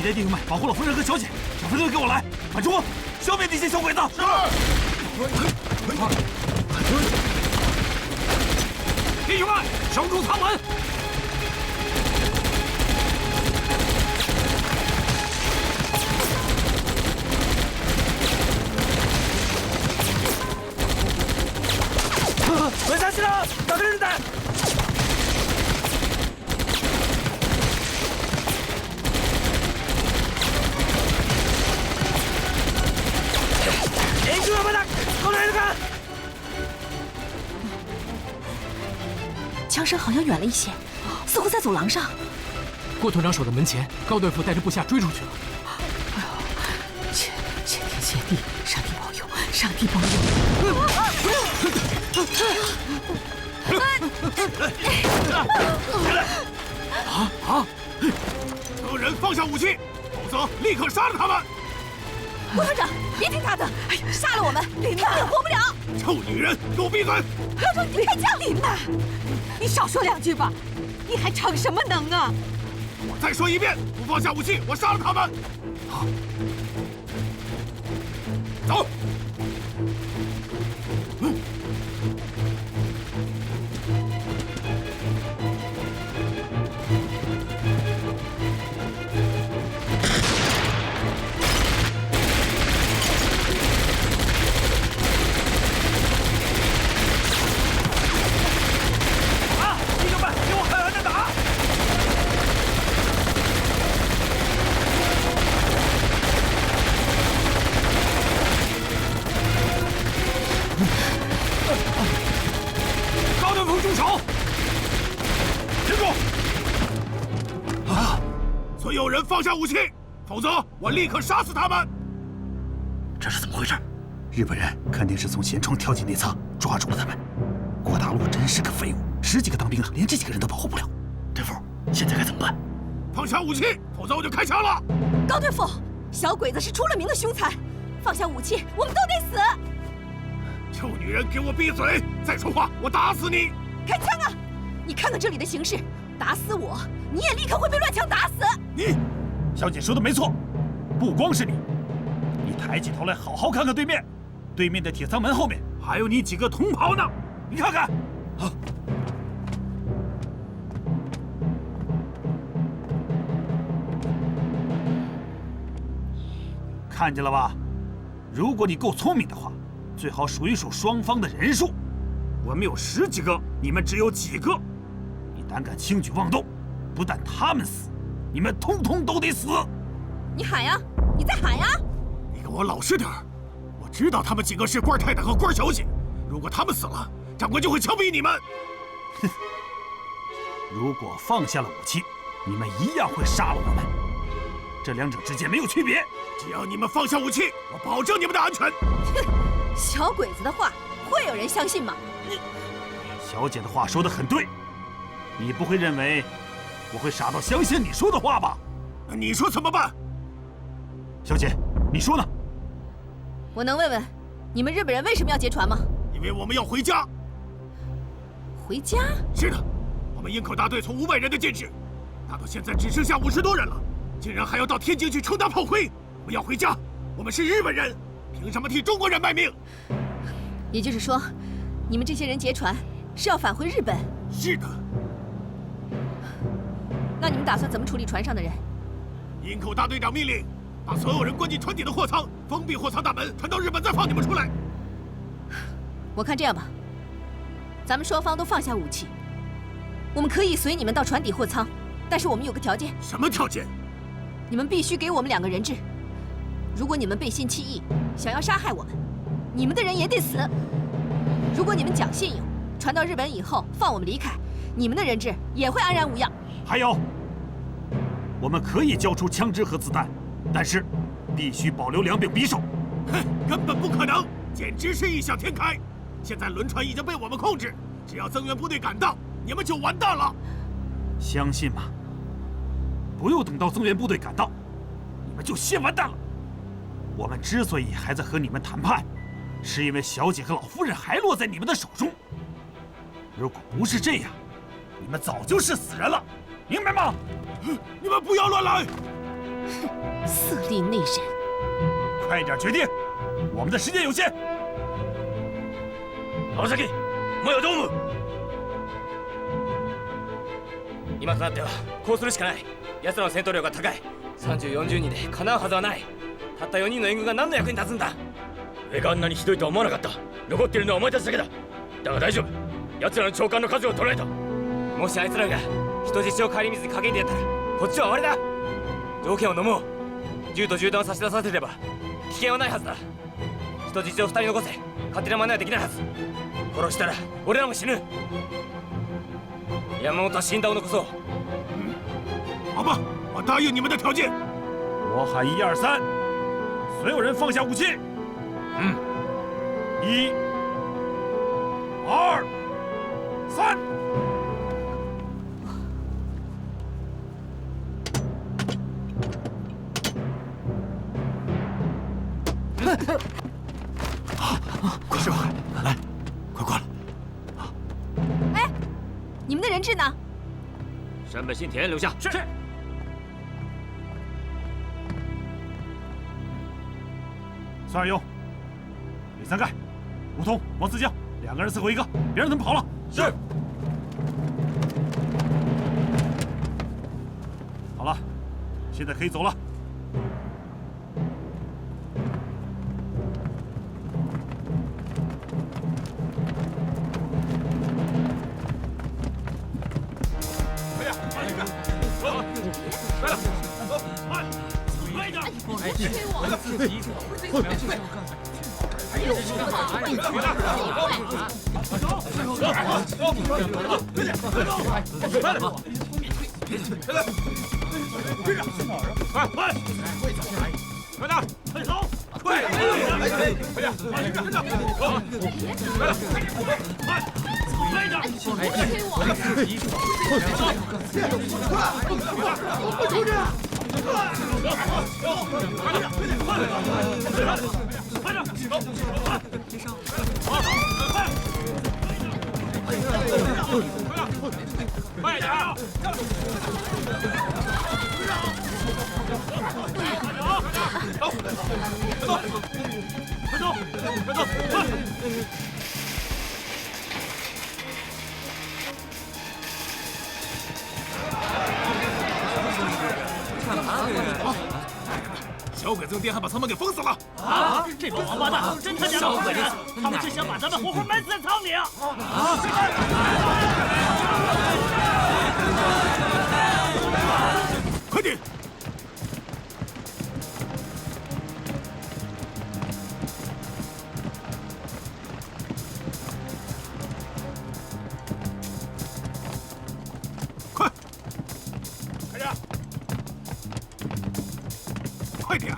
列弟兄们，保护了夫人和小姐。小分队给我来，满冲，消灭那些小鬼子。是。弟兄们，守住舱门。门下去了，打个人胆。枪声好像远了一些，似乎在走廊上。郭团长守在门前，高队副带着部下追出去了。哎呦，谢天谢地，上帝保佑，上帝保佑！所有人放下武器，否则立刻杀了他们！郭团长，别听他的，哎呀，杀了我们，林娜也活不了！臭女人，给我闭嘴！不要说你开枪，林娜，你少说两句吧，你还逞什么能啊？我再说一遍，不放下武器，我杀了他们！好，走。高队副住手！停住！啊！所有人放下武器，否则我立刻杀死他们！这是怎么回事？日本人肯定是从舷窗跳进内舱，抓住了他们。郭大陆真是个废物，10几个当兵的，连这几个人都保护不了。队副，现在该怎么办？放下武器，否则我就开枪了！高队副，小鬼子是出了名的凶残，放下武器，我们都得死！臭女人，给我闭嘴！再说话，我打死你！开枪啊！你看看这里的形势，打死我，你也立刻会被乱枪打死。你，小姐说的没错，不光是你，你抬起头来，好好看看对面，对面的铁舱门后面还有你几个同袍呢，你看看。啊！看见了吧？如果你够聪明的话，最好数一数双方的人数。我们有10几个，你们只有几个。你胆敢轻举妄动，不但他们死，你们通通都得死！你喊呀，你再喊呀！你给我老实点儿！我知道他们几个是官太太和官小姐，如果他们死了，长官就会枪毙你们。哼！如果放下了武器，你们一样会杀了我们。这两者之间没有区别。只要你们放下武器，我保证你们的安全。哼！小鬼子的话会有人相信吗？小姐的话说得很对，你不会认为我会傻到相信你说的话吧？那你说怎么办？小姐，你说呢？我能问问，你们日本人为什么要劫船吗？因为我们要回家。回家？是的，我们营口大队从500人的建制，大到现在只剩下50多人了，竟然还要到天津去充当炮灰。我们要回家，我们是日本人，凭什么替中国人卖命？也就是说，你们这些人劫船是要返回日本？是的。那你们打算怎么处理船上的人？营口大队长命令，把所有人关进船底的货舱，封闭货舱大门，传到日本再放你们出来。我看这样吧，咱们双方都放下武器，我们可以随你们到船底货舱，但是我们有个条件。什么条件？你们必须给我们2个人质。如果你们背信弃义，想要杀害我们，你们的人也得死。如果你们讲信用，传到日本以后放我们离开，你们的人质也会安然无恙。还有，我们可以交出枪支和子弹，但是必须保留2柄匕首。哼，根本不可能，简直是异想天开。现在轮船已经被我们控制，只要增援部队赶到，你们就完蛋了。相信吗？不用等到增援部队赶到，你们就先完蛋了。我们之所以还在和你们谈判，是因为小姐和老夫人还落在你们的手中。如果不是这样，你们早就是死人了，明白吗？你们不要乱来！色厉内荏。快点决定，我们的时间有限。川崎、もうどう思う？今となってはこうするしかない。奴らの戦闘量が高い。30、40人でかなうはずはない。たった4人の援軍が何の役に立つんだ。上があんなにひどいとは思わなかった。残っているのはお前たちだけだ。だが大丈夫。奴らの長官の数を捉えた。もしあいつらが人質を顧みずに陰にやったらこっちは終わりだ。条件を飲もう。銃と銃弾を差し出させれば危険はないはずだ。人質を2人残せ。勝手な真似はできないはず。殺したら俺らも死ぬ。山本は死んだを残そう。好吧，我答应你们的条件。我喊1、2、3，所有人放下武器。1、2、3。快师傅，来，快过来！哎，你们的人质呢？山本信田留下。是。孙二勇、李三盖、吴通、王四江，2个人伺候一个，别让他们跑了。是。好了，现在可以走了。快点！走！快走！快走！快！小鬼子店还把仓门给封死了！啊！这帮王八蛋真他娘不会人，他们是想把咱们活活埋死在仓里啊！快点！快！快点！快点！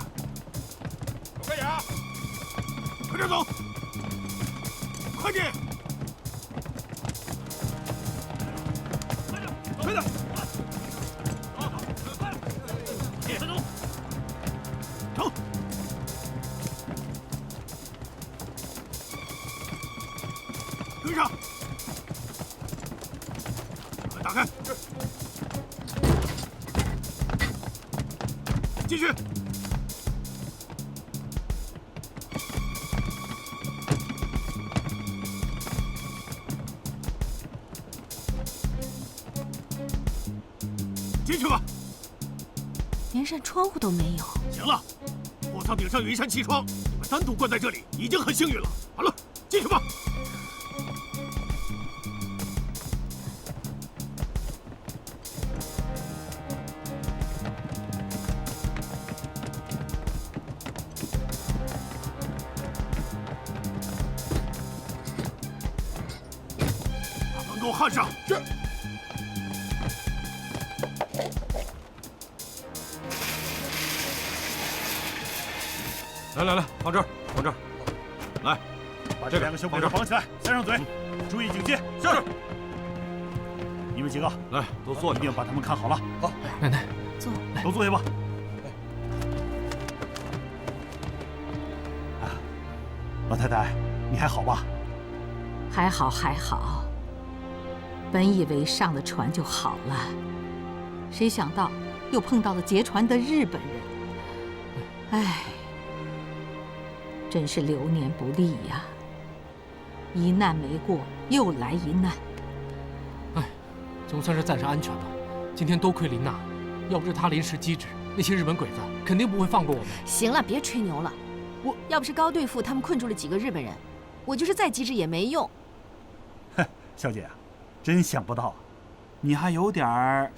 快点！快点走！快点！快点！走！跟上！门打开！进去！进去吧！连扇窗户都没有。行了，货舱顶上有一扇气窗，你们单独关在这里已经很幸运了。好了，进去吧。把门给我焊上。是。来来来，放这儿，放这儿。来，把这2个小鬼子绑起来，塞上嘴，注意警戒。是。你们几个来，都坐下，一定把他们看好了。好，奶奶，坐。都坐下吧。啊，老太太，你还好吧？还好还好。本以为上了船就好了，谁想到又碰到了劫船的日本人。唉，真是流年不利呀！一难没过，又来一难。唉，总算是暂时安全了。今天多亏琳娜，要不是她临时机智，那些日本鬼子肯定不会放过我们。行了，别吹牛了。要不是高对付他们困住了几个日本人，我就是再机智也没用。哼，小姐啊，真想不到啊，你还有点儿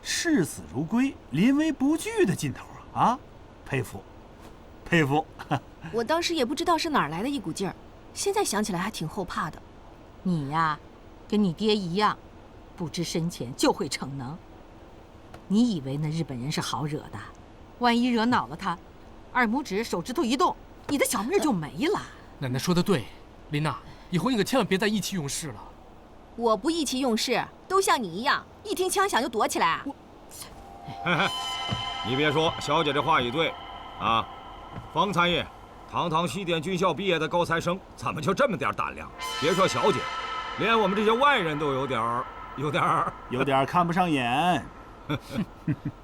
视死如归、临危不惧的劲头啊！佩服，佩服。我当时也不知道是哪儿来的一股劲儿，现在想起来还挺后怕的。你呀，跟你爹一样，不知深浅就会逞能。你以为那日本人是好惹的？万一惹恼了他，二拇指手指头一动，你的小命就没了。奶奶说的对，琳娜，以后你可千万别再意气用事了。我不意气用事，都像你一样，一听枪响就躲起来。你别说，小姐这话也对，啊，方参议，堂堂西点军校毕业的高材生，怎么就这么点胆量？别说小姐，连我们这些外人都有点看不上眼。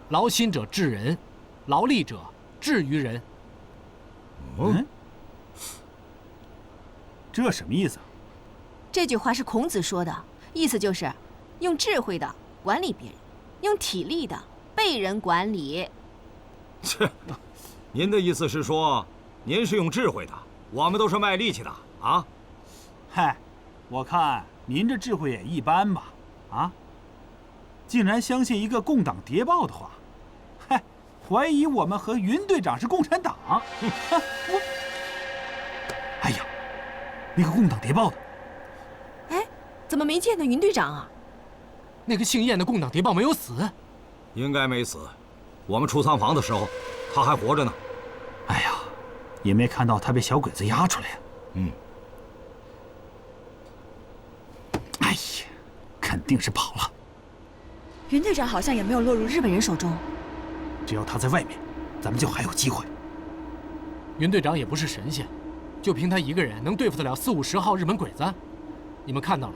劳心者治人，劳力者治于人。这什么意思啊？这句话是孔子说的，意思就是用智慧的管理别人，用体力的被人管理。切，您的意思是说，您是用智慧的，我们都是卖力气的啊？嗨，我看您这智慧也一般吧？啊，竟然相信一个共党谍报的话，嗨，怀疑我们和云队长是共产党。我，哎呀，那个共党谍报的，哎，怎么没见到云队长啊？那个姓燕的共党谍报没有死？应该没死，我们出仓房的时候，他还活着呢。哎呀，也没看到他被小鬼子押出来呀。哎呀，肯定是跑了。云队长好像也没有落入日本人手中。只要他在外面，咱们就还有机会。云队长也不是神仙，就凭他一个人能对付得了40-50号日本鬼子？你们看到了，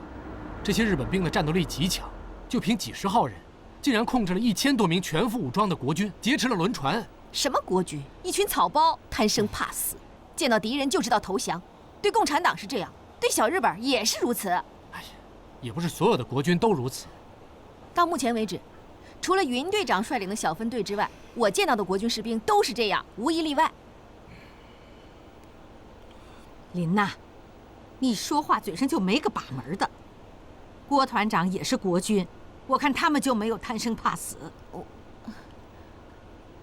这些日本兵的战斗力极强，就凭几十号人，竟然控制了1000多名全副武装的国军，劫持了轮船。什么国军？一群草包，贪生怕死，见到敌人就知道投降。对共产党是这样，对小日本也是如此。哎呀，也不是所有的国军都如此。到目前为止，除了云队长率领的小分队之外，我见到的国军士兵都是这样，无一例外。琳娜，你说话嘴上就没个把门的。郭团长也是国军，我看他们就没有贪生怕死。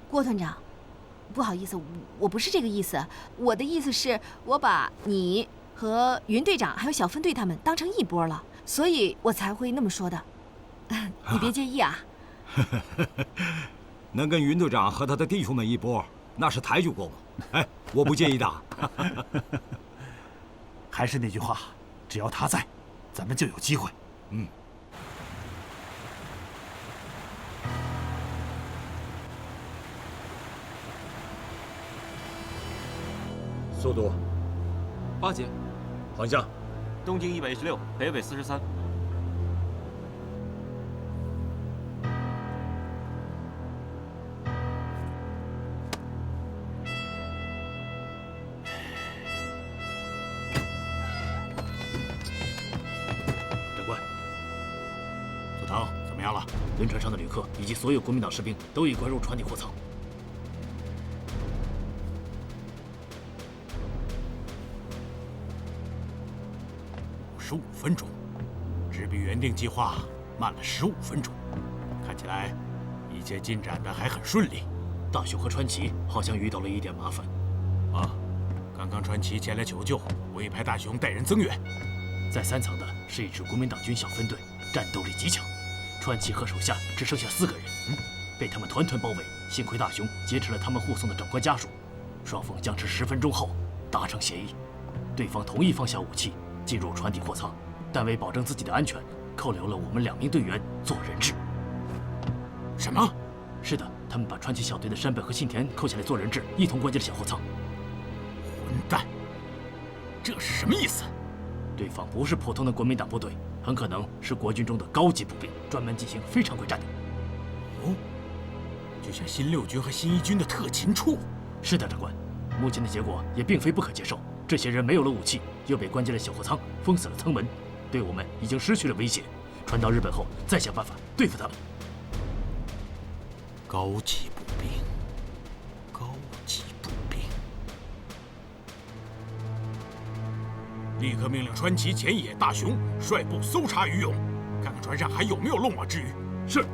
郭团长，不好意思，我不是这个意思。我的意思是，我把你和云队长还有小分队他们当成一波了，所以我才会那么说的。你别介意啊。能跟云队长和他的弟兄们一波，那是抬举过我。哎，我不介意的。还是那句话，只要他在，咱们就有机会。速度8节，方向东经116，北纬43。长官，佐藤怎么样了？轮船上的旅客以及所有国民党士兵都已关入船底货舱。15分钟，只比原定计划慢了15分钟。看起来一切进展的还很顺利。大雄和川崎好像遇到了一点麻烦。啊，刚刚川崎前来求救，委派大雄带人增援。在3层的是一支国民党军小分队，战斗力极强。川崎和手下只剩下4个人，被他们团团包围。幸亏大雄劫持了他们护送的长官家属，双方僵持10分钟后达成协议，对方同意放下武器。进入船底货舱，但为保证自己的安全，扣留了我们2名队员做人质。什么？是的，他们把川崎小队的山本和信田扣下来做人质，一同关进了小货舱。混蛋！这是什么意思？对方不是普通的国民党部队，很可能是国军中的高级步兵，专门进行非常规战斗。哦，就像新六军和新一军的特勤处。是的，长官，目前的结果也并非不可接受。这些人没有了武器，又被关进了小货仓，封死了舱门，对我们已经失去了威胁。传到日本后，再想办法对付他们。高级步兵，高级步兵。立刻命令川崎、前野、大雄率部搜查鱼涌，看看船上还有没有漏网之鱼。是。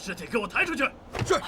尸体给我抬出去！是。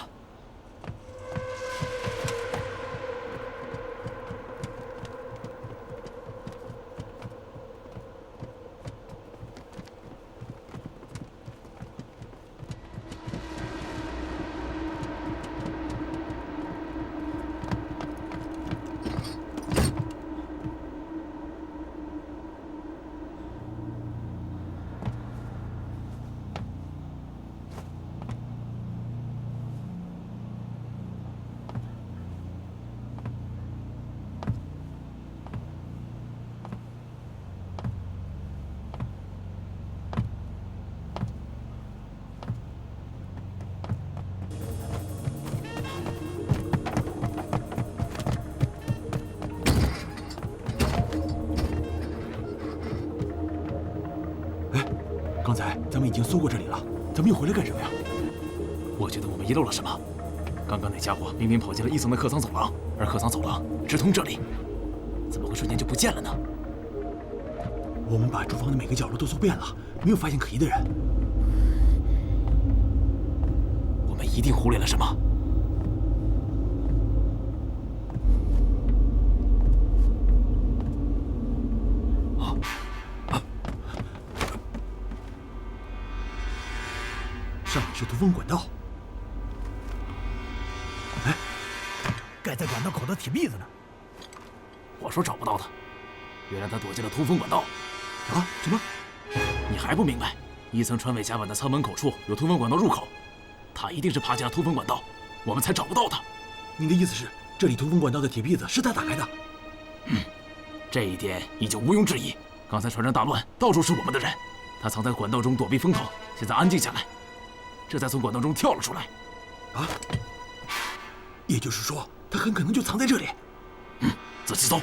刚才咱们已经搜过这里了，咱们又回来干什么呀？我觉得我们遗漏了什么。刚刚那家伙明明跑进了1层的客舱走廊，而客舱走廊直通这里，怎么会瞬间就不见了呢？我们把厨房的每个角落都搜遍了，没有发现可疑的人。我们一定忽略了什么。上面是通风管道，哎，盖在管道口的铁篦子呢？我说找不到他，原来他躲进了通风管道。啊？什么？你还不明白？1层船尾甲板的舱门口处有通风管道入口，他一定是爬进了通风管道，我们才找不到他。你的意思是，这里通风管道的铁篦子是他打开的？这一点已经毋庸置疑。刚才船上大乱，到处是我们的人，他藏在管道中躲避风头，现在安静下来。这才从管道中跳了出来，啊！也就是说，他很可能就藏在这里。仔细搜。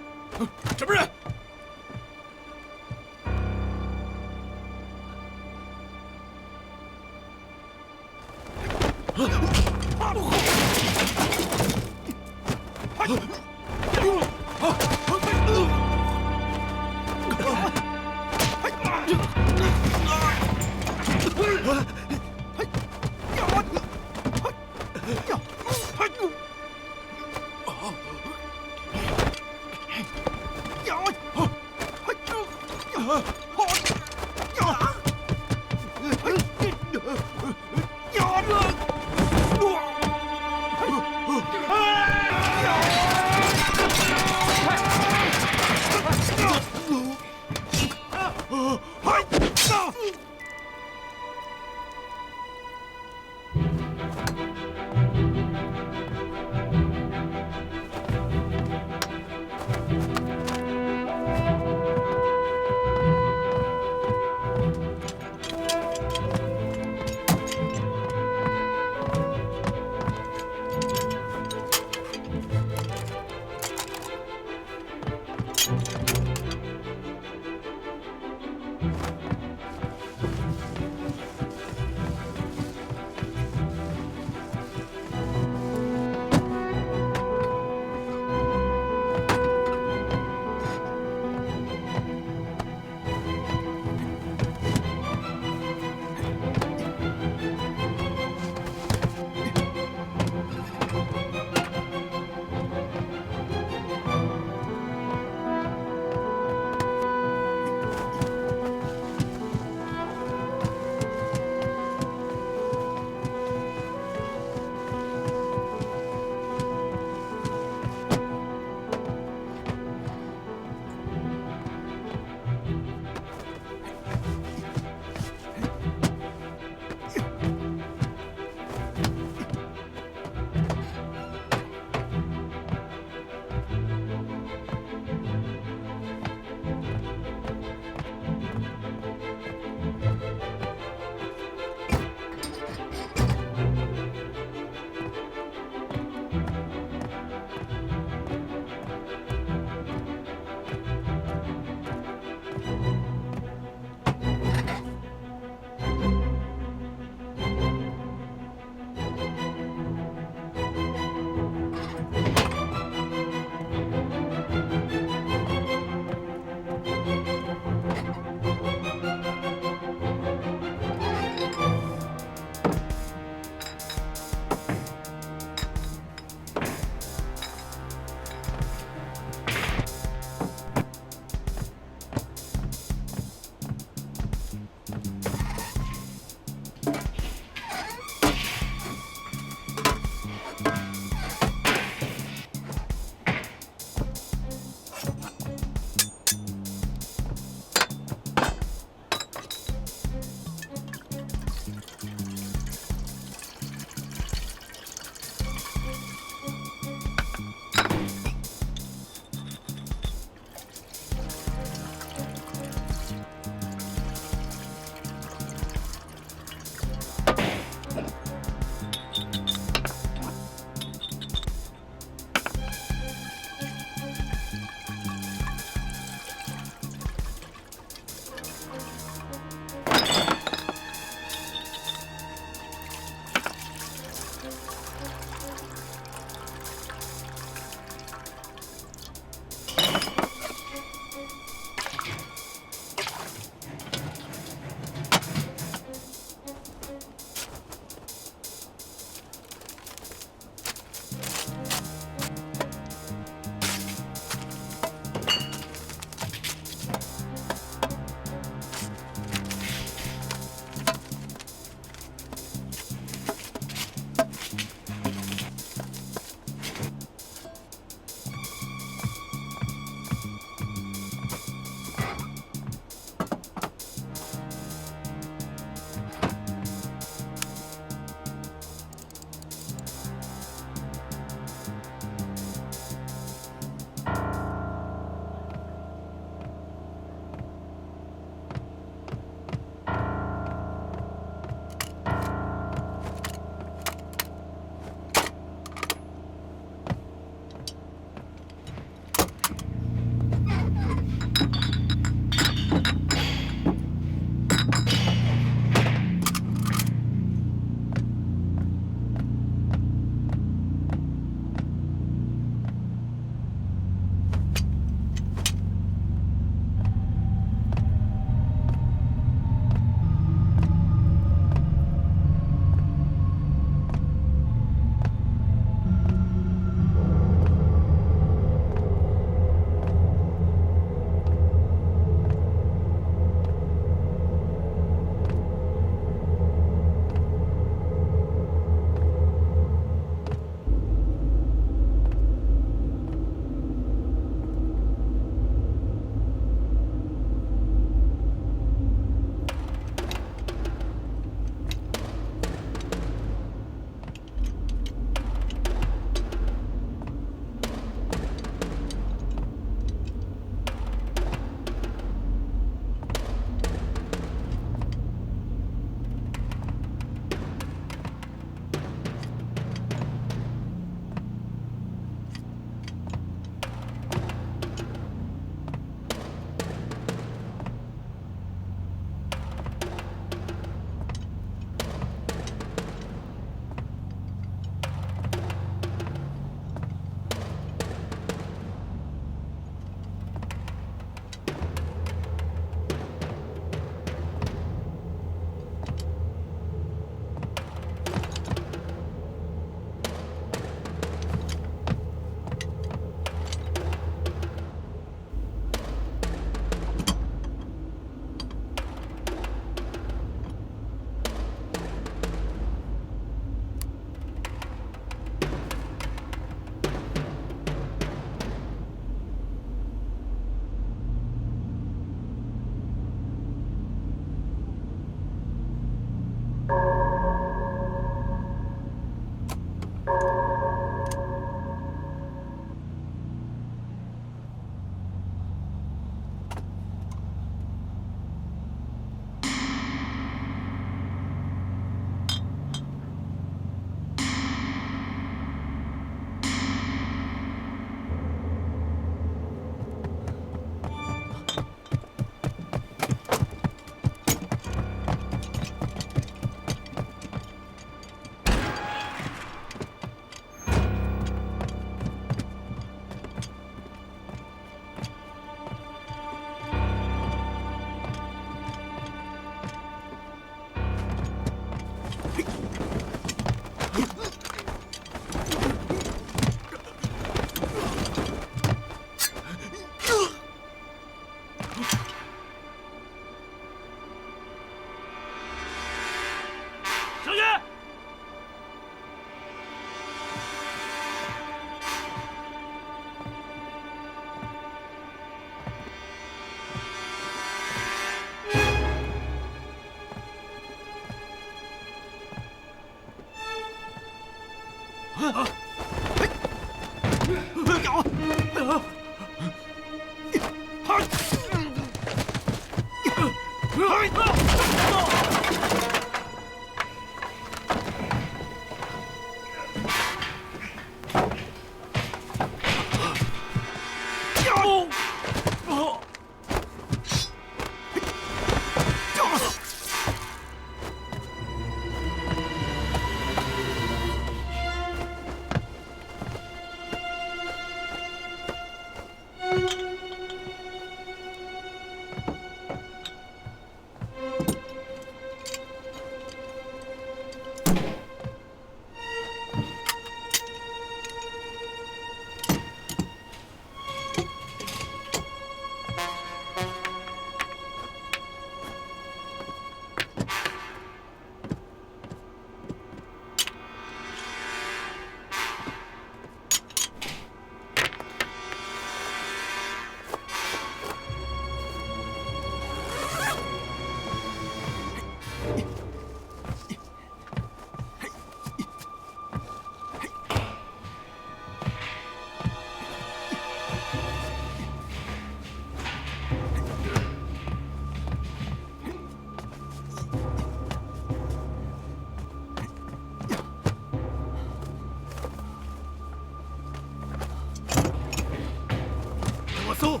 搜，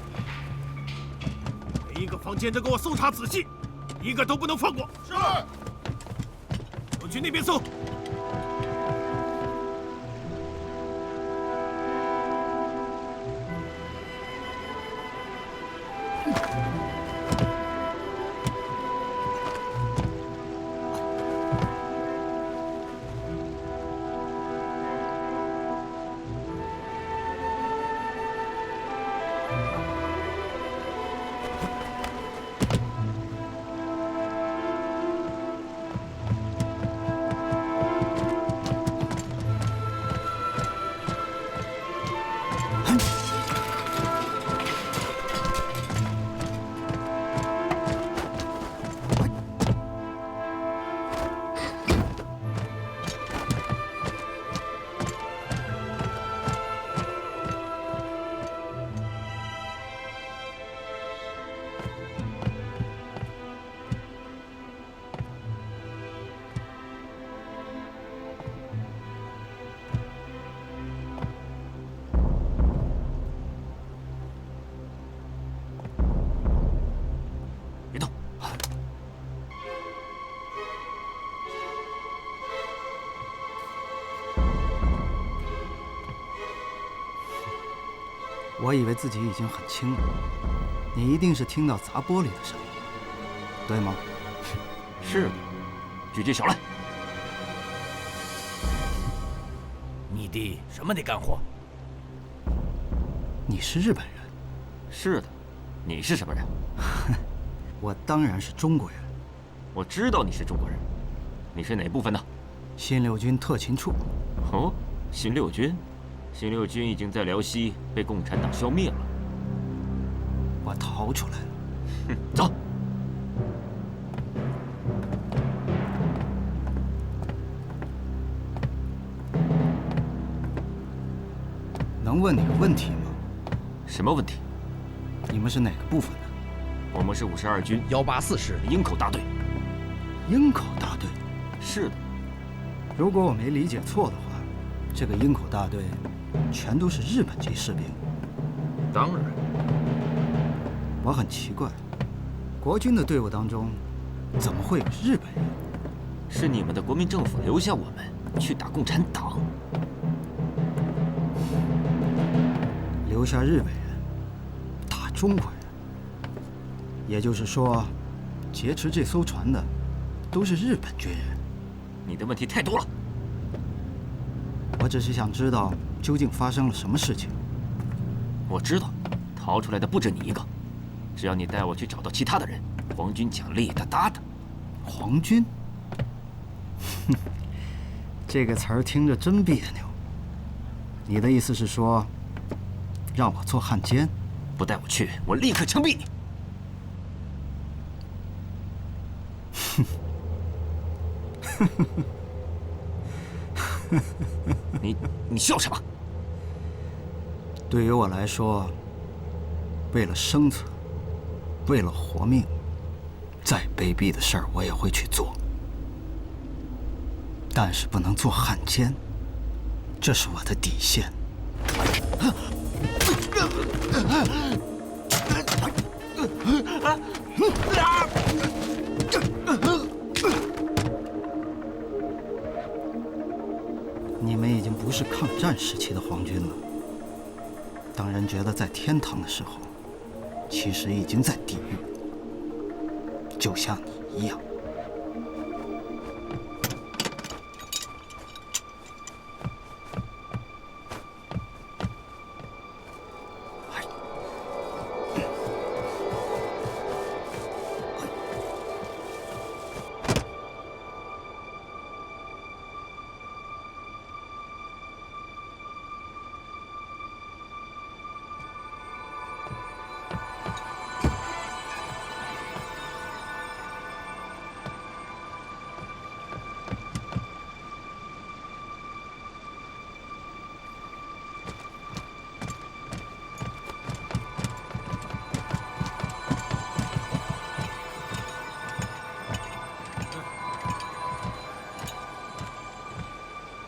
每一个房间都给我搜查仔细，一个都不能放过。是。我去那边搜。我以为自己已经很轻了，你一定是听到砸玻璃的声音，对吗？是的，举起手来。你的什么的干活？你是日本人？是的，你是什么人？我当然是中国人。我知道你是中国人，你是哪部分的？新六军特勤处。哦，新六军。新六军已经在辽西被共产党消灭了。我逃出来了。哼，走。能问你个问题吗？什么问题？你们是哪个部分的？我们是52军184师营口大队。营口大队？是的。如果我没理解错的话，这个营口大队全都是日本籍士兵。当然。我很奇怪，国军的队伍当中怎么会有日本人？是你们的国民政府留下我们去打共产党。留下日本人打中国人，也就是说，劫持这艘船的都是日本军人。你的问题太多了。我只是想知道究竟发生了什么事情。我知道，逃出来的不止你一个。只要你带我去找到其他的人，皇军奖励大大的。皇军？哼，这个词儿听着真别扭。你的意思是说，让我做汉奸？不带我去，我立刻枪毙你！哼。你笑什么？对于我来说，为了生存，为了活命，再卑鄙的事儿我也会去做。但是不能做汉奸，这是我的底线。你们已经不是抗战时期的皇军了。当人觉得在天堂的时候，其实已经在地狱，就像你一样。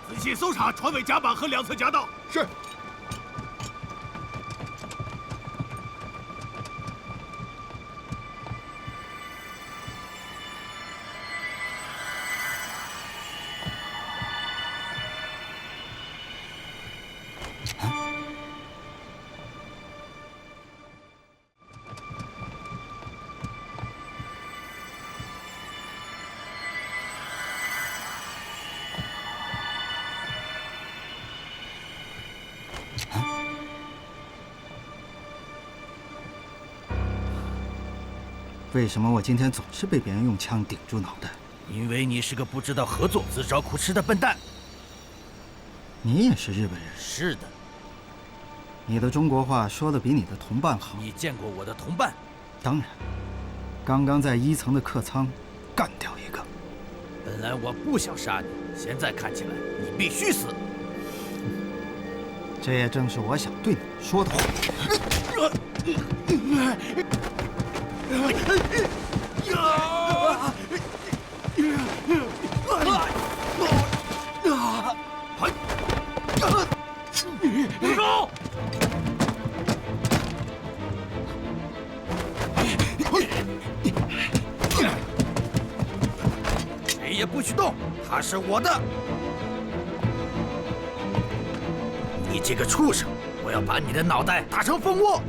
仔细搜查船尾甲板和两侧夹道。是。为什么我今天总是被别人用枪顶住脑袋？因为你是个不知道合作、自找苦吃的笨蛋。你也是日本人？是的。你的中国话说的比你的同伴好。你见过我的同伴？当然，刚刚在1层的客舱干掉一个。本来我不想杀你，现在看起来你必须死。这也正是我想对你说的话。住手！谁也不许动，他是我的！你这个畜生，我要把你的脑袋打成蜂窝！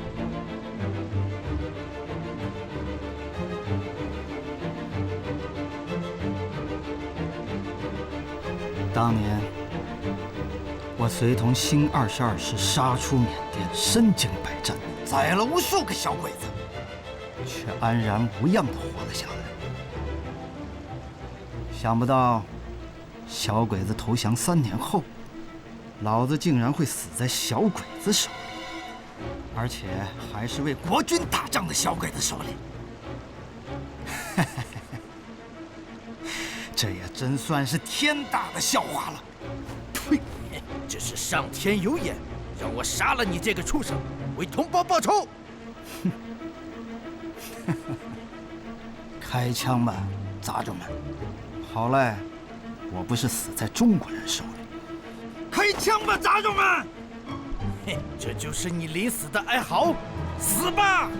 当年，我随同新22师杀出缅甸，身经百战，宰了无数个小鬼子，却安然无恙地活了下来。想不到，小鬼子投降3年后，老子竟然会死在小鬼子手里，而且还是为国军打仗的小鬼子手里。这也真算是天大的笑话了。呸！这是上天有眼，让我杀了你这个畜生，为同胞报仇。开枪吧，杂种们！好赖，我不是死在中国人手里。开枪吧，杂种们！嘿，这就是你临死的哀嚎，死吧！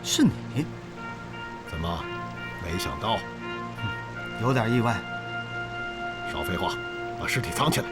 是你？怎么，没想到？有点意外。少废话，把尸体藏起来。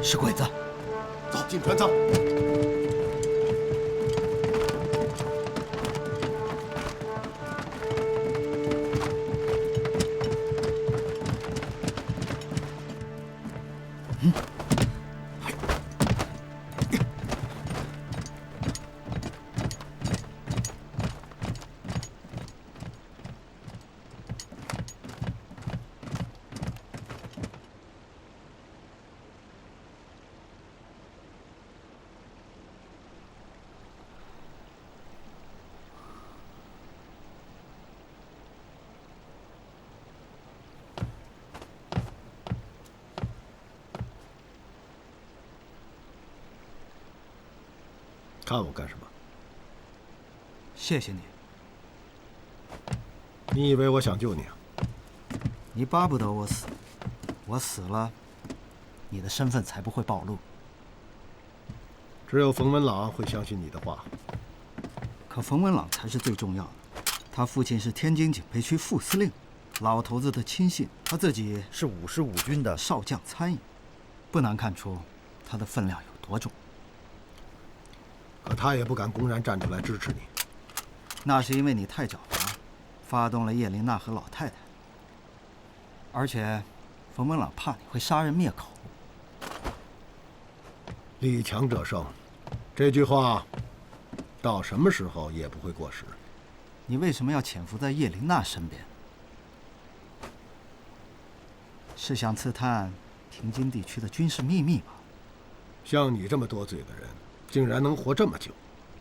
是鬼子，走进船舱。看我干什么？谢谢你。你以为我想救你啊？你巴不得我死，我死了，你的身份才不会暴露。只有冯文朗会相信你的话。可冯文朗才是最重要的，他父亲是天津警备区副司令，老头子的亲信，他自己是55军的少将参议，不难看出他的分量有多重。可他也不敢公然站出来支持你。那是因为你太狡猾，发动了叶琳娜和老太太。而且，冯文朗怕你会杀人灭口。力强者胜，这句话到什么时候也不会过时。你为什么要潜伏在叶琳娜身边？是想刺探平津地区的军事秘密吗？像你这么多嘴的人，竟然能活这么久，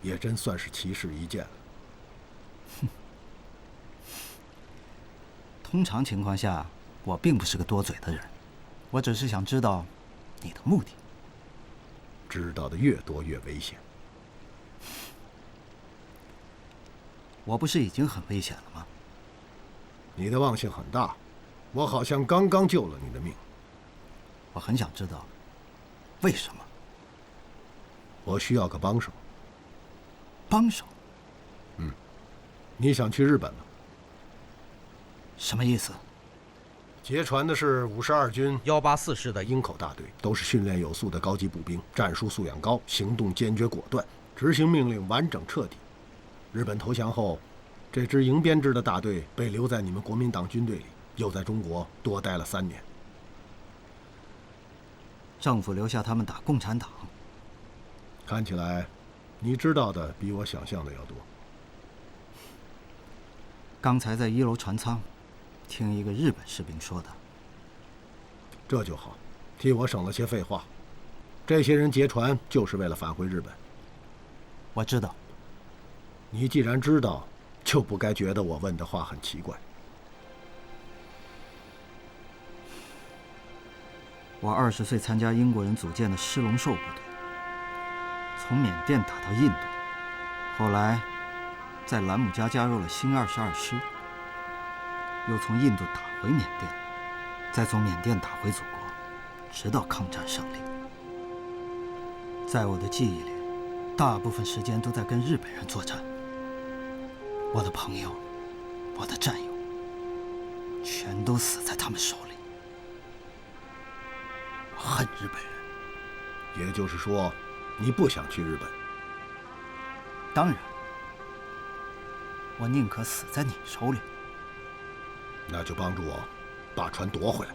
也真算是奇事一件了。哼，通常情况下，我并不是个多嘴的人，我只是想知道你的目的。知道的越多越危险。我不是已经很危险了吗？你的忘性很大，我好像刚刚救了你的命。我很想知道，为什么？我需要个帮手。帮手？你想去日本吗？什么意思？劫船的是52军184师的营口大队，都是训练有素的高级步兵，战术素养高，行动坚决果断，执行命令完整彻底。日本投降后，这支营编制的大队被留在你们国民党军队里，又在中国多待了3年。政府留下他们打共产党。看起来，你知道的比我想象的要多。刚才在1楼船舱，听一个日本士兵说的。这就好，替我省了些废话。这些人劫船就是为了返回日本。我知道。你既然知道，就不该觉得我问的话很奇怪。我20岁参加英国人组建的狮龙兽部队，从缅甸打到印度，后来在兰姆加加入了新22师，又从印度打回缅甸，再从缅甸打回祖国，直到抗战胜利。在我的记忆里，大部分时间都在跟日本人作战。我的朋友，我的战友，全都死在他们手里。我恨日本人。也就是说，你不想去日本？当然，我宁可死在你手里。那就帮助我把船夺回来。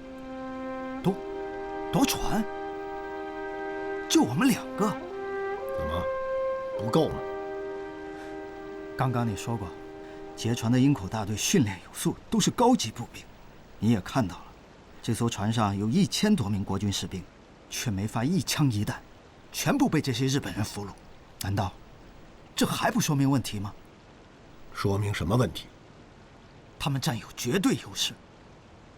夺船？就我们2个？怎么，不够吗？刚刚你说过，劫船的营口大队训练有素，都是高级步兵。你也看到了，这艘船上有1000多名国军士兵，却没发一枪一弹，全部被这些日本人俘虏。难道这还不说明问题吗？说明什么问题？他们占有绝对优势。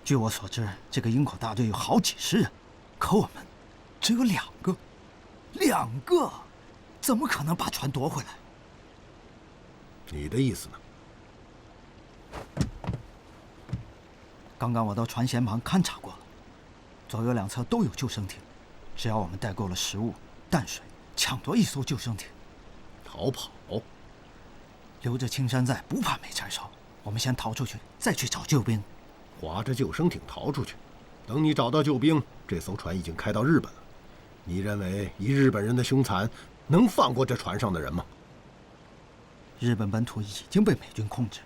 据我所知，这个营口大队有好几十人，可我们只有2个，2个，怎么可能把船夺回来？你的意思呢？刚刚我到船舷旁勘察过了，左右2侧都有救生艇，只要我们带够了食物、淡水，抢夺一艘救生艇，逃跑，留着青山在，不怕没柴烧。我们先逃出去，再去找救兵。划着救生艇逃出去，等你找到救兵，这艘船已经开到日本了。你认为以日本人的凶残，能放过这船上的人吗？日本本土已经被美军控制，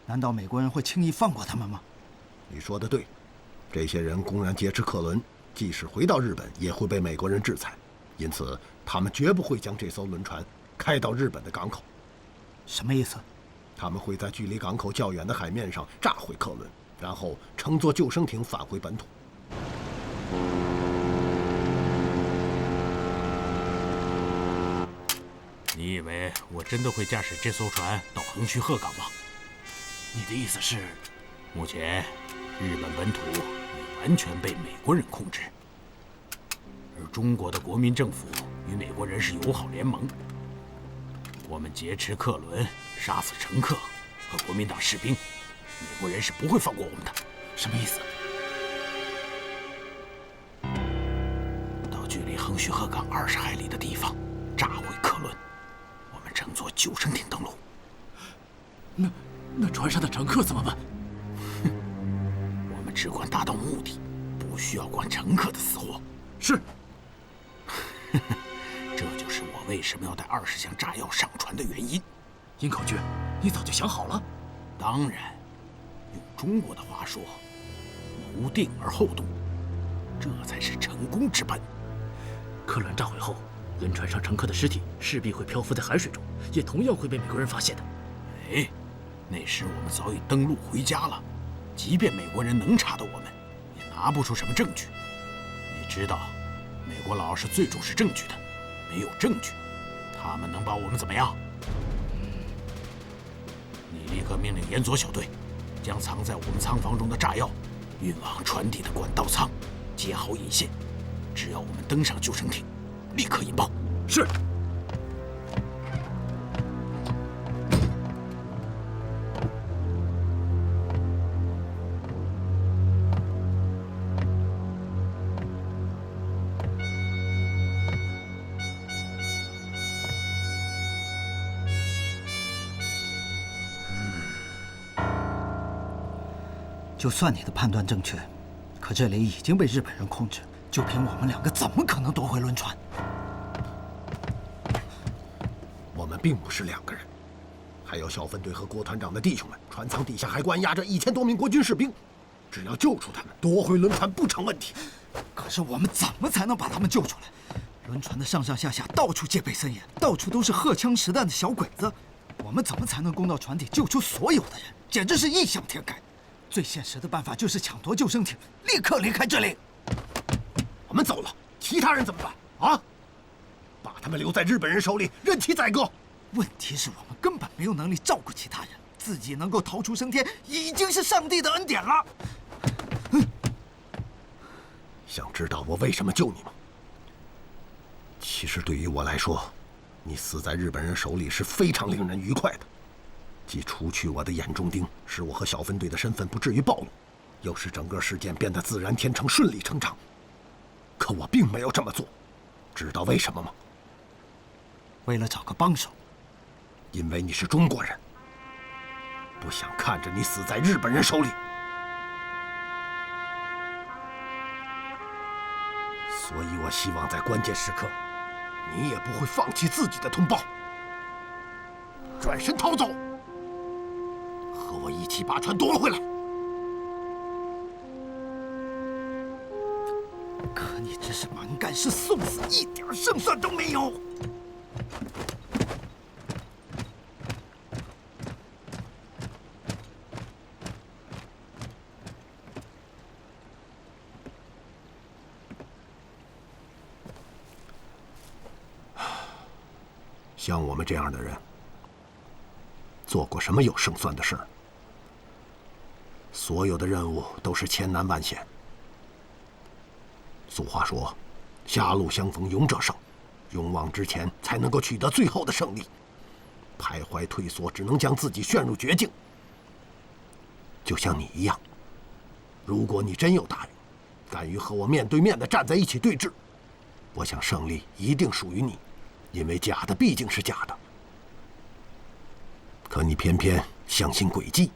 难道美国人会轻易放过他们吗？你说的对，这些人公然劫持客轮，即使回到日本，也会被美国人制裁，因此他们绝不会将这艘轮船开到日本的港口。什么意思？他们会在距离港口较远的海面上炸毁客轮，然后乘坐救生艇返回本土。你以为我真的会驾驶这艘船到横须贺港吗？你的意思是，目前日本本土已完全被美国人控制，而中国的国民政府与美国人是友好联盟。我们劫持客轮，杀死乘客和国民党士兵，美国人是不会放过我们的。什么意思？到距离横须贺港20海里的地方，炸毁客轮，我们乘坐救生艇登陆。那船上的乘客怎么办？我们只管达到目的，不需要管乘客的死活。是。这就是我为什么要带20箱炸药上船的原因。营口君，你早就想好了？当然，用中国的话说，谋定而后动，这才是成功之本。客轮炸毁后，轮船上乘客的尸体势必会漂浮在海水中，也同样会被美国人发现的。哎，那时我们早已登陆回家了，即便美国人能查到我们，也拿不出什么证据。你知道，美国佬是最重视证据的，没有证据，他们能把我们怎么样？你立刻命令沿佐小队，将藏在我们仓房中的炸药运往船底的管道舱，接好引线。只要我们登上救生艇，立刻引爆。是。就算你的判断正确，可这里已经被日本人控制，就凭我们2个，怎么可能夺回轮船？我们并不是2个人，还有小分队和郭团长的弟兄们，船舱底下还关押着1000多名国军士兵，只要救出他们，夺回轮船不成问题。可是我们怎么才能把他们救出来？轮船的上上下下到处戒备森严，到处都是荷枪实弹的小鬼子，我们怎么才能攻到船底救出所有的人？简直是异想天开。最现实的办法就是抢夺救生艇，立刻离开这里。我们走了，其他人怎么办啊？把他们留在日本人手里，任其宰割。问题是我们根本没有能力照顾其他人，自己能够逃出升天，已经是上帝的恩典了。想知道我为什么救你吗？其实对于我来说，你死在日本人手里是非常令人愉快的。既除去我的眼中钉，使我和小分队的身份不至于暴露，又使整个事件变得自然天成、顺理成章。可我并没有这么做，知道为什么吗？为了找个帮手。因为你是中国人，不想看着你死在日本人手里。所以我希望在关键时刻，你也不会放弃自己的同胞，转身逃走。和我一起把船夺回来。可你这是蛮干，是送死，一点胜算都没有。像我们这样的人，做过什么有胜算的事儿？所有的任务都是千难万险。俗话说，狭路相逢勇者胜，勇往直前才能够取得最后的胜利。徘徊退缩，只能将自己陷入绝境。就像你一样，如果你真有大勇，敢于和我面对面的站在一起对峙，我想胜利一定属于你，因为假的毕竟是假的。可你偏偏相信诡计，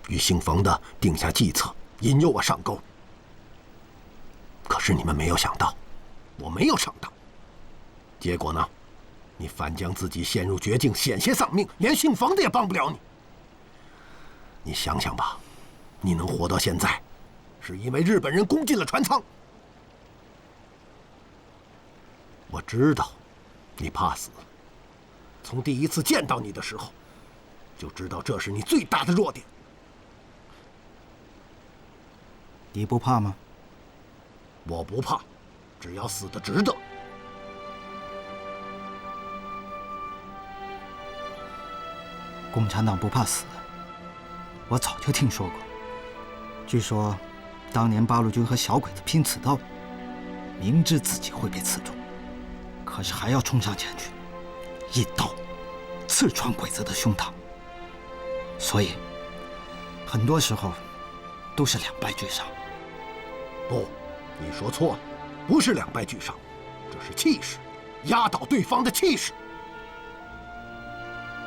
与姓冯的定下计策，引诱我上钩。可是你们没有想到，我没有上当。结果呢？你反将自己陷入绝境，险些丧命，连姓冯的也帮不了你。你想想吧，你能活到现在，是因为日本人攻进了船舱。我知道，你怕死。从第一次见到你的时候，就知道这是你最大的弱点。你不怕吗？我不怕，只要死得值得。共产党不怕死，我早就听说过。据说，当年八路军和小鬼子拼刺刀，明知自己会被刺中，可是还要冲上前去，一刀刺穿鬼子的胸膛。所以，很多时候都是两败俱伤。不，你说错了，不是两败俱伤，这是气势，压倒对方的气势。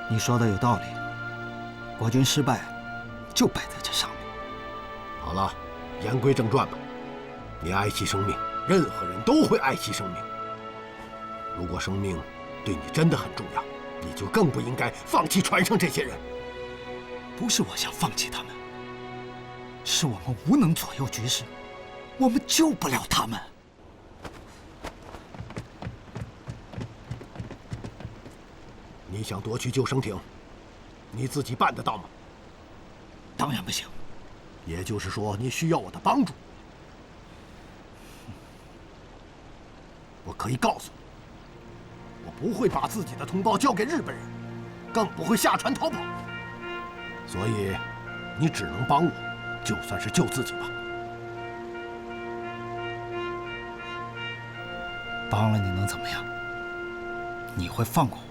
你说的有道理，国军失败就败在这上面。好了，言归正传吧。你爱惜生命，任何人都会爱惜生命。如果生命对你真的很重要，你就更不应该放弃船上这些人。不是我想放弃他们，是我们无能左右局势，我们救不了他们。你想夺取救生艇，你自己办得到吗？当然不行。也就是说，你需要我的帮助。我可以告诉你，我不会把自己的同胞交给日本人，更不会下船逃跑。所以，你只能帮我，就算是救自己吧。帮了你能怎么样？你会放过我？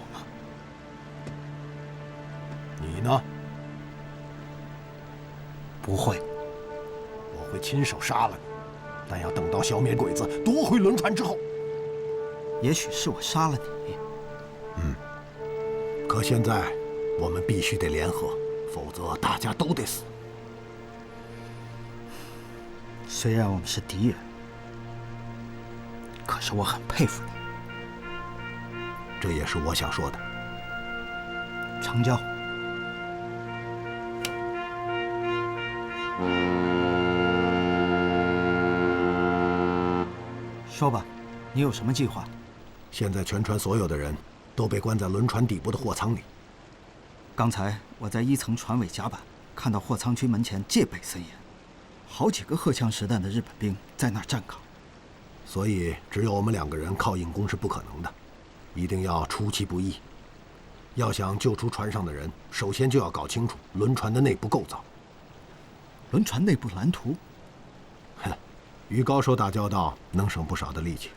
你呢？不会，我会亲手杀了你，但要等到消灭鬼子、夺回轮船之后。也许是我杀了你。可现在我们必须得联合，否则大家都得死。虽然我们是敌人，可是我很佩服你。这也是我想说的。成交。说吧，你有什么计划？现在全船所有的人都被关在轮船底部的货舱里。刚才我在1层船尾甲板看到货舱区门前戒备森严，好几个荷枪实弹的日本兵在那儿站岗。所以只有我们2个人靠硬攻是不可能的，一定要出其不意。要想救出船上的人，首先就要搞清楚轮船的内部构造。轮船内部蓝图？哼，与高手打交道能省不少的力气。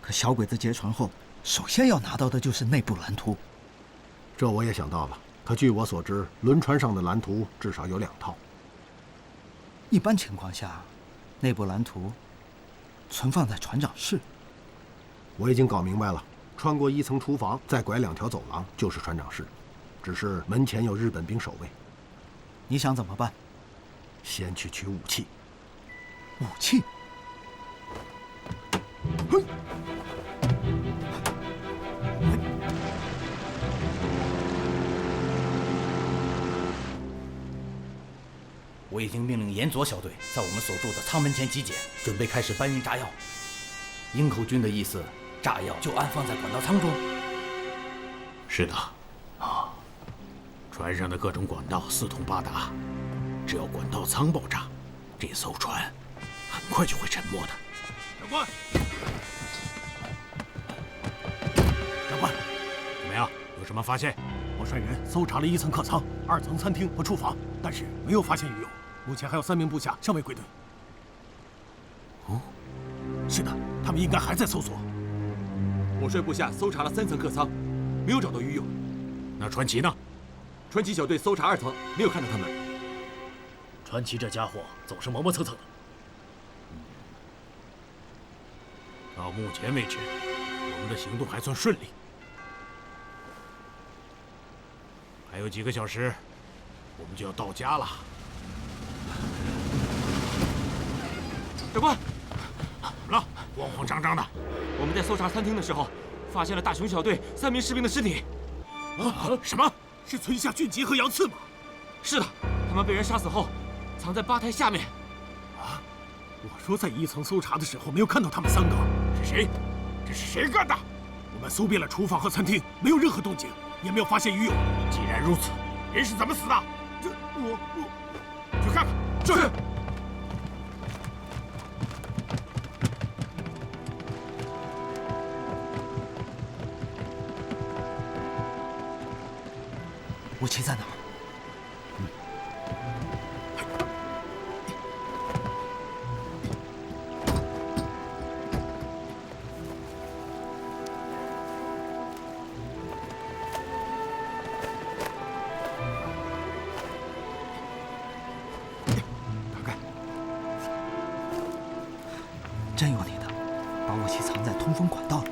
可小鬼子劫船后，首先要拿到的就是内部蓝图。这我也想到了，可据我所知，轮船上的蓝图至少有2套。一般情况下，内部蓝图存放在船长室。我已经搞明白了，穿过1层厨房，再拐2条走廊就是船长室，只是门前有日本兵守卫。你想怎么办？先去取武器。武器？嘿！我已经命令岩佐小队在我们所住的舱门前集结，准备开始搬运炸药。营口军的意思，炸药就安放在管道舱中。是的，啊，船上的各种管道四通八达，只要管道舱爆炸，这艘船很快就会沉没的。长官，长官，怎么样？有什么发现？我率人搜查了1层客舱、2层餐厅和厨房，但是没有发现鱼友。目前还有3名部下尚未归队。哦，是的，他们应该还在搜索。我率部下搜查了3层客舱，没有找到鱼友。那传奇呢？传奇小队搜查2层，没有看到他们。传奇这家伙总是磨磨蹭蹭的。到目前为止，我们的行动还算顺利。还有几个小时，我们就要到家了。长官，怎么了？慌慌张张的。我们在搜查餐厅的时候，发现了大熊小队3名士兵的尸体。什么？是村下俊吉和杨次吗？是的，他们被人杀死后，藏在吧台下面。啊！我说在1层搜查的时候没有看到他们3个。是谁？这是谁干的？我们搜遍了厨房和餐厅，没有任何动静，也没有发现鱼友。既然如此，人是怎么死的？我去看看。是。武器在哪儿？大概。真有你的，把武器藏在通风管道里。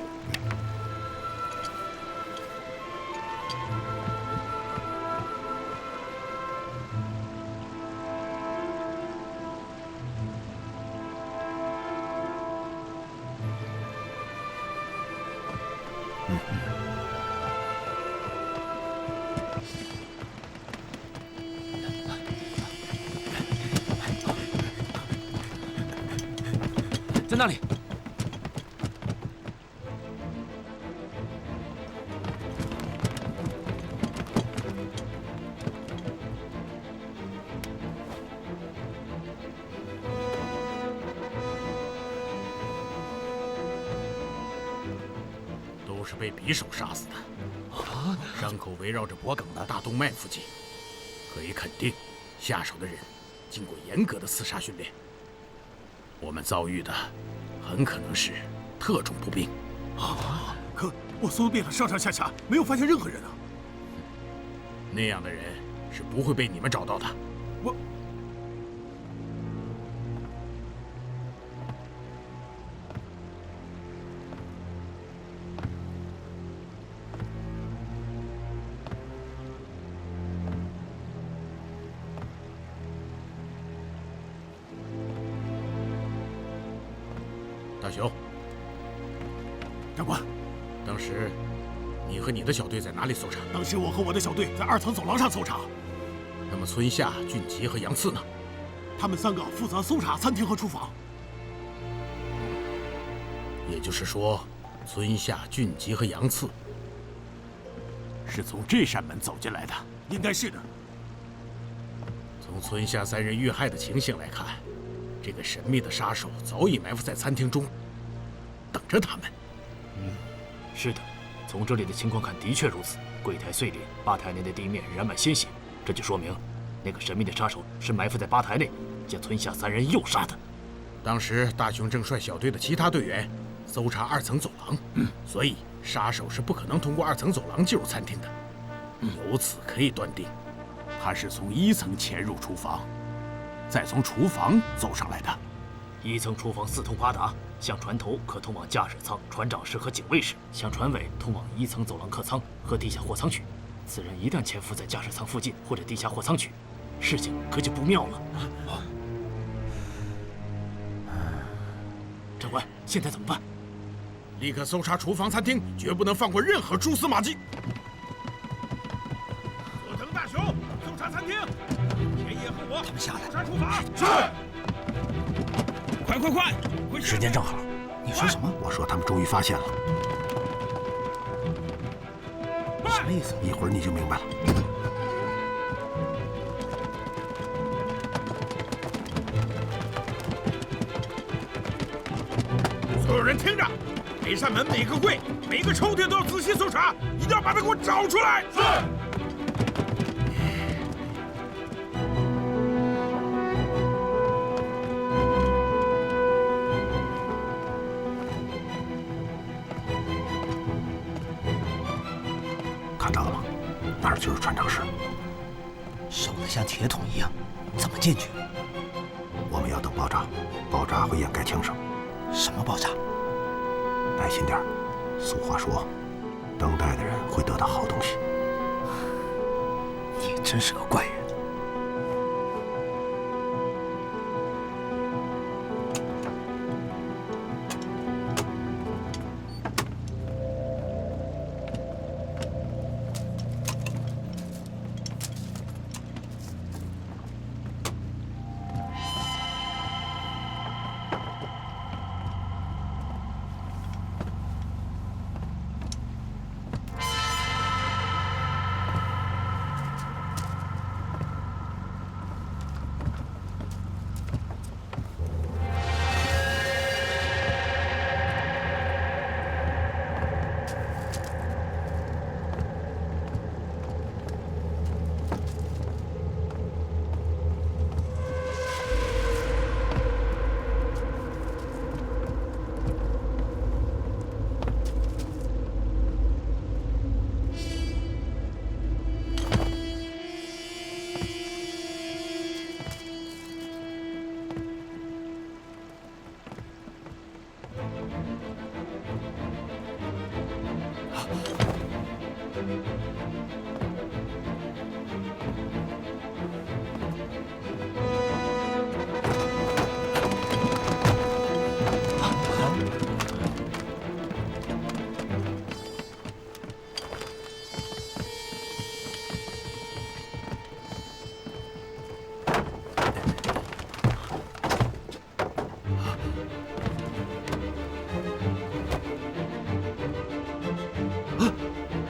在那里。都是被匕首杀死的。伤口围绕着脖颈的大动脉附近，可以肯定，下手的人经过严格的刺杀训练。我们遭遇的很可能是特种步兵。啊！可我搜遍了上上下下，没有发现任何人啊。那样的人是不会被你们找到的。大雄，长官，当时你和你的小队在哪里搜查？当时我和我的小队在2层走廊上搜查。那么村下、俊吉和杨次呢？他们3个负责搜查餐厅和厨房。也就是说，村下、俊吉和杨次是从这扇门走进来的。应该是的。从村下3人遇害的情形来看，这个神秘的杀手早已埋伏在餐厅中，等着他们。是的，从这里的情况看，的确如此。柜台碎裂，吧台内的地面染满鲜血，这就说明那个神秘的杀手是埋伏在吧台内，将村下3人诱杀的。当时大雄正率小队的其他队员搜查2层走廊，所以杀手是不可能通过2层走廊进入餐厅的。由此可以断定，他是从1层潜入厨房，再从厨房走上来的。1层厨房四通八达，向船头可通往驾驶舱、船长室和警卫室，向船尾通往1层走廊客舱和地下货舱区。此人一旦潜伏在驾驶舱附近或者地下货舱区，事情可就不妙了。长官，现在怎么办？立刻搜查厨房、餐厅，绝不能放过任何蛛丝马迹。佐藤大雄，搜查餐厅。田野和我，他们下来了。杀出发。是。快！时间正好。你说什么？我说他们终于发现了。什么意思？一会儿你就明白了。所有人听着，每扇门、每个柜、每个抽屉都要仔细搜查，一定要把它给我找出来。是。看到了吗？那儿就是船长室。守得像铁桶一样，怎么进去？我们要等爆炸，爆炸会掩盖枪声。什么爆炸？耐心点儿。俗话说，等待的人会得到好东西。你真是个怪人。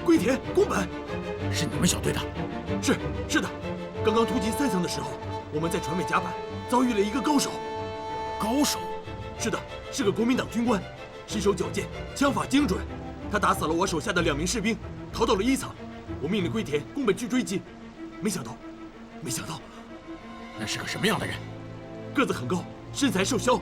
龟田、宫本，是你们小队的？是的。刚刚突进3层的时候，我们在船尾甲板遭遇了一个高手。高手？是的，是个国民党军官，身手矫健，枪法精准。他打死了我手下的2名士兵，逃到了1层。我命令龟田、宫本去追击，没想到，那是个什么样的人？个子很高，身材瘦削。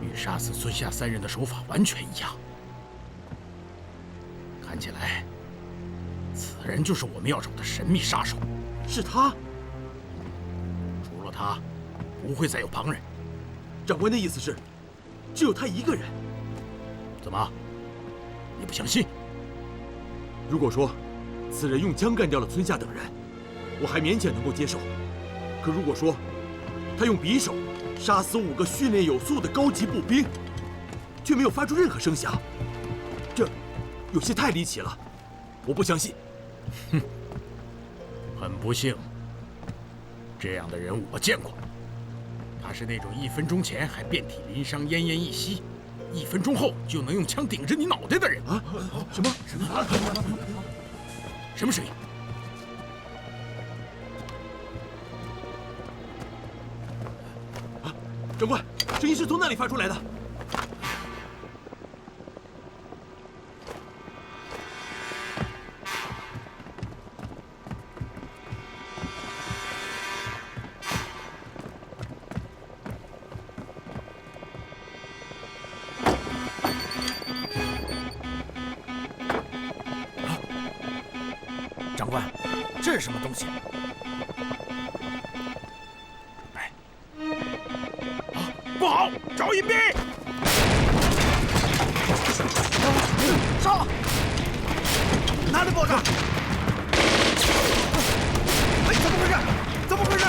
与杀死村下3人的手法完全一样。看起来，此人就是我们要找的神秘杀手。是他？除了他，不会再有旁人。长官的意思是，只有他一个人。怎么？你不相信？如果说此人用枪干掉了村下等人，我还勉强能够接受。可如果说他用匕首杀死5个训练有素的高级步兵，却没有发出任何声响，这有些太离奇了，我不相信。哼，很不幸，这样的人我见过。他是那种1分钟前还遍体鳞伤、奄奄一息，1分钟后就能用枪顶着你脑袋的人啊！什么？什么声音？啊，长官，声音是从那里发出来的。长官，这是什么东西？不好，找隐蔽！杀了！哪里爆炸？哎，怎么回事？怎么回事？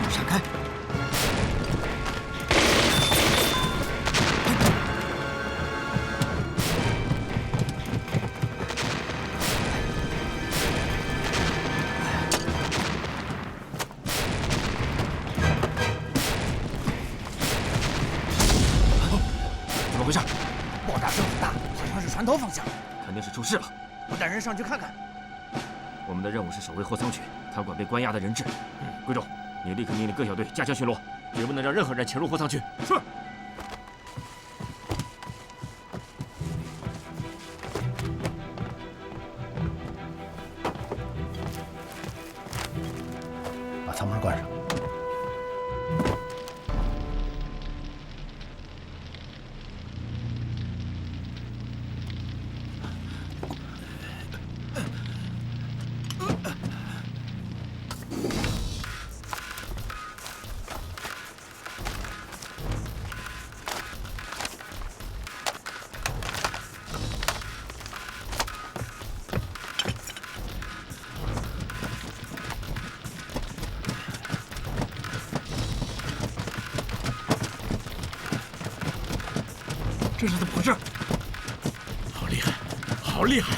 闪开！怎么回事？爆炸声很大，好像是船头方向。肯定是出事了。我带人上去看看。我们的任务是守卫货仓区，看管被关押的人质。贵重，你立刻命令各小队加强巡逻，绝不能让任何人潜入货仓区。是。把舱门关上。这是怎么回事？好厉害，好厉害！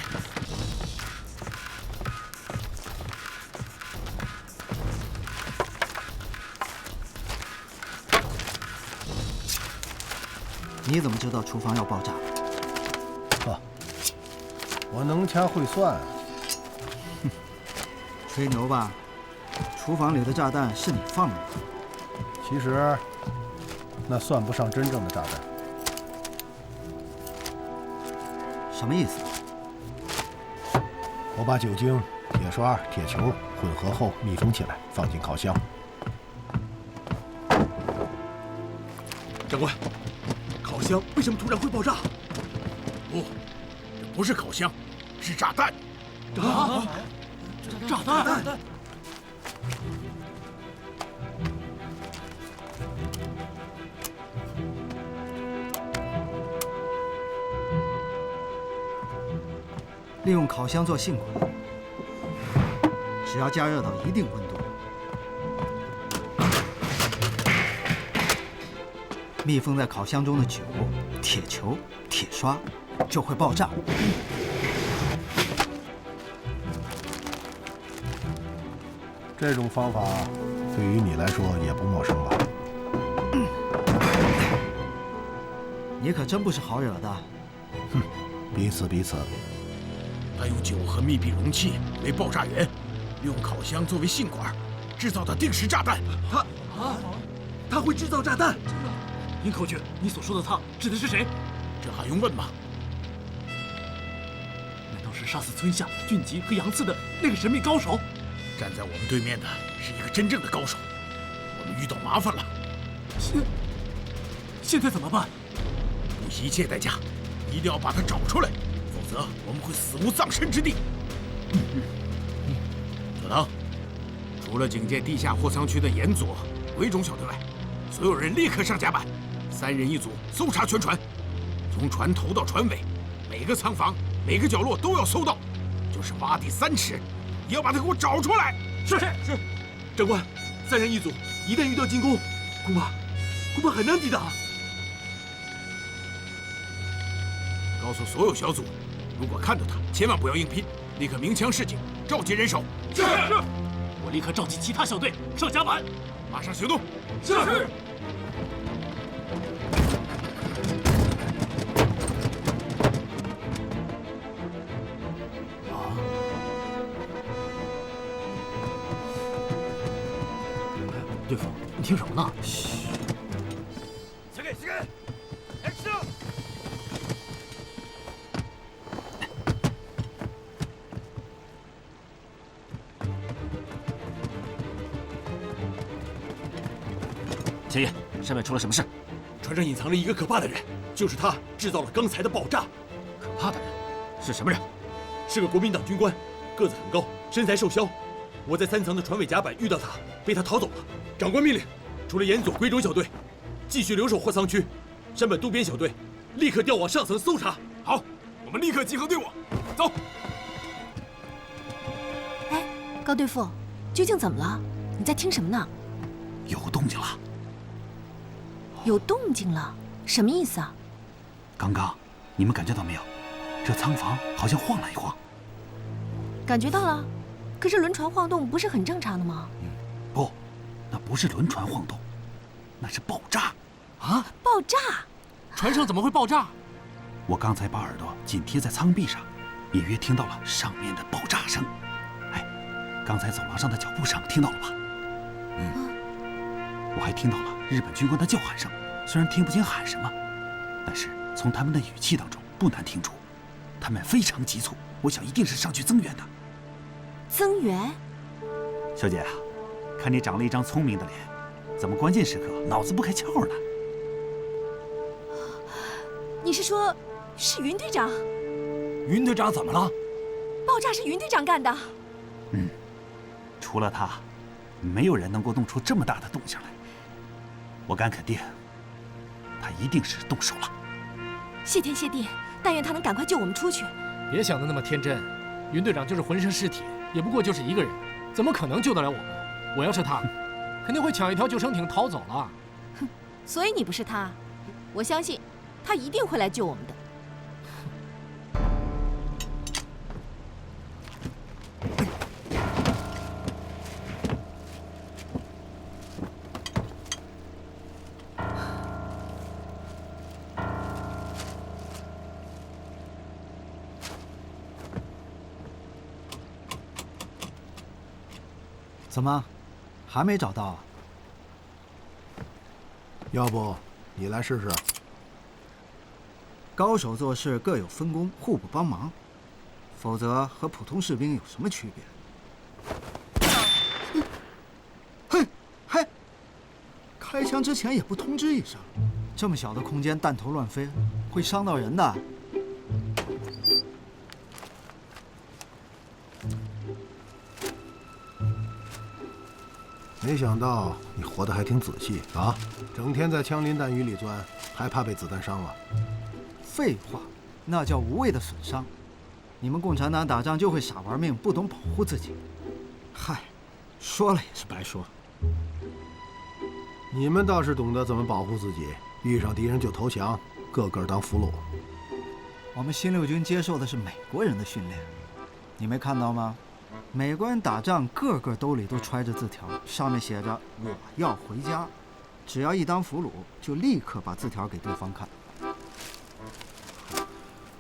你怎么知道厨房要爆炸？我能掐会算。哼，吹牛吧！厨房里的炸弹是你放的。其实，那算不上真正的炸弹。什么意思？我把酒精、铁刷、铁球混合后密封起来，放进烤箱。长官，烤箱为什么突然会爆炸？不，这不是烤箱，是炸弹。炸弹！利用烤箱做信管，只要加热到一定温度，密封在烤箱中的酒、铁球、铁刷就会爆炸。这种方法对于你来说也不陌生吧？你可真不是好惹的。哼，彼此彼此。他用酒和密闭容器为爆炸源，用烤箱作为信管，制造的定时炸弹。他会制造炸弹？营口君，你所说的他指的是谁？这还用问吗？难道是杀死村下、俊吉和杨次的那个神秘高手？站在我们对面的是一个真正的高手，我们遇到麻烦了。现在怎么办？不惜一切代价，一定要把他找出来，否则我们会死无葬身之地。佐藤，除了警戒地下货仓区的岩佐、鬼冢小队外，所有人立刻上甲板，3人一组搜查全船，从船头到船尾，每个仓房、每个角落都要搜到，就是挖地3尺，也要把他给我找出来。是。长官，3人一组，一旦遇到进攻，恐怕很难抵挡。告诉所有小组，如果看到他，千万不要硬拼，立刻鸣枪示警，召集人手。是。我立刻召集其他小队上甲板，马上行动。是。对付，你听什么呢？嘘。前野，上面出了什么事？船上隐藏着一个可怕的人，就是他制造了刚才的爆炸。可怕的人是什么人？是个国民党军官，个子很高，身材瘦削。我在3层的船尾甲板遇到他，被他逃走了。长官命令，除了岩佐、龟冢小队，继续留守货仓区，山本渡边小队立刻调往上层搜查。好，我们立刻集合队伍，走。高队副，究竟怎么了？你在听什么呢？有动静了。有动静了？什么意思啊？刚刚你们感觉到没有？这仓房好像晃了一晃。感觉到了，可是轮船晃动不是很正常的吗？不，那不是轮船晃动，那是爆炸。啊！爆炸！船上怎么会爆炸？我刚才把耳朵紧贴在舱壁上，隐约听到了上面的爆炸声。哎，刚才走廊上的脚步声听到了吧？我还听到了日本军官的叫喊声，虽然听不清喊什么，但是从他们的语气当中不难听出，他们非常急促。我想一定是上去增援的。增援？小姐啊，看你长了一张聪明的脸，怎么关键时刻脑子不开窍呢？你是说，是云队长？云队长怎么了？爆炸是云队长干的。除了他，没有人能够弄出这么大的动静来。我敢肯定，他一定是动手了。谢天谢地，但愿他能赶快救我们出去。别想的那么天真，云队长就是浑身是铁，也不过就是一个人，怎么可能救得了我们？我要是他，肯定会抢一条救生艇逃走了。哼，所以你不是他，我相信他一定会来救我们的。怎么，还没找到啊？要不你来试试？高手做事各有分工，互不帮忙，否则和普通士兵有什么区别？嘿，开枪之前也不通知一声，这么小的空间，弹头乱飞，会伤到人的。没想到你活得还挺仔细啊！整天在枪林弹雨里钻，还怕被子弹伤了？废话，那叫无谓的损伤。你们共产党打仗就会傻玩命，不懂保护自己。嗨，说了也是白说。你们倒是懂得怎么保护自己，遇上敌人就投降，个个当俘虏。我们新六军接受的是美国人的训练，你没看到吗？美国人打仗个个兜里都揣着字条，上面写着“我要回家”，只要一当俘虏，就立刻把字条给对方看。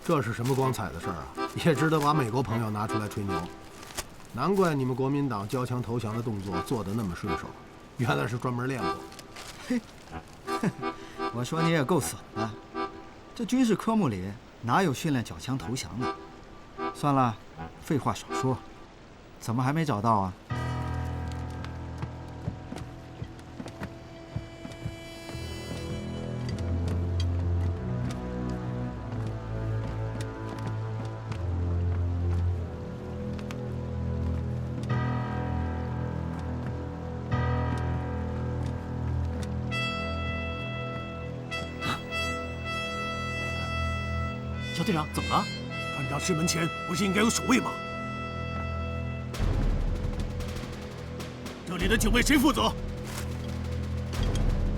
这是什么光彩的事儿啊？也值得把美国朋友拿出来吹牛。难怪你们国民党交枪投降的动作做得那么顺手，原来是专门练过。嘿，我说你也够损的，这军事科目里哪有训练缴枪投降的？算了，废话少说。怎么还没找到啊？小队长，怎么了？船长室门前不是应该有守卫吗？这里的警卫谁负责？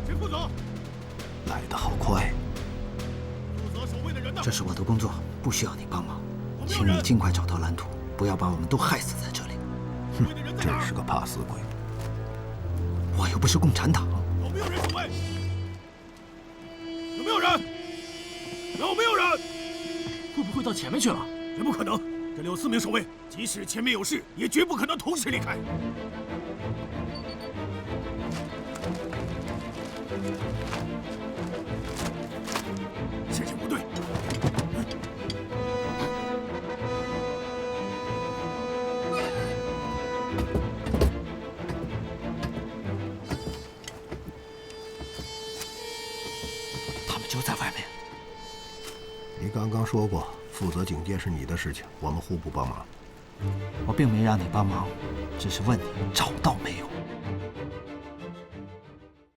谁负责？来得好快！负责守卫的人呢？这是我的工作，不需要你帮忙，请你尽快找到蓝图，不要把我们都害死在这里。哼，真是个怕死鬼！我又不是共产党。有没有人守卫？有没有人？有没有人？会不会到前面去了？绝不可能！这里有4名守卫，即使前面有事，也绝不可能同时离开。事情不对。他们就在外面。你刚刚说过，负责警戒是你的事情，我们互不帮忙。我并没让你帮忙，只是问你找到没有。